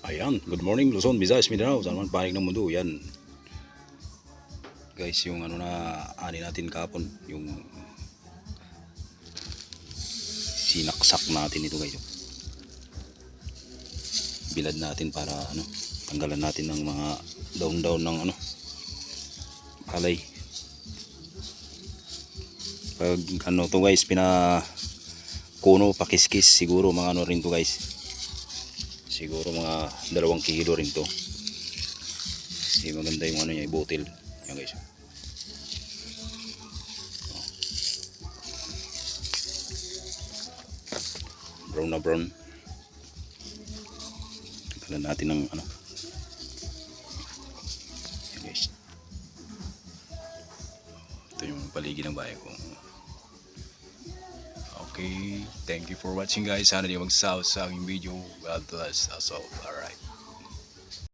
Ayan, good morning Luzon, Visayas, Mindanao, saan man panig ng mundo. Yan guys, yung ano na ani natin kahapon, yung sinaksak natin ito guys. Bilad natin para ano, tanggalan natin ng mga daon-daon ng ano, palay. Pag ano to guys, kuno pakiskis, siguro mga ano rin to guys. Siguro mga 2 kilo rin to. Kasi maganda yung ano niya, butil. Yan guys. Brown na brown. Tanggalan natin ng ano. Yan guys. Ito yung paligid ng bahay ko. Okay, thank you for watching guys. Sana di magsawa sa aking video. God bless us all. Alright.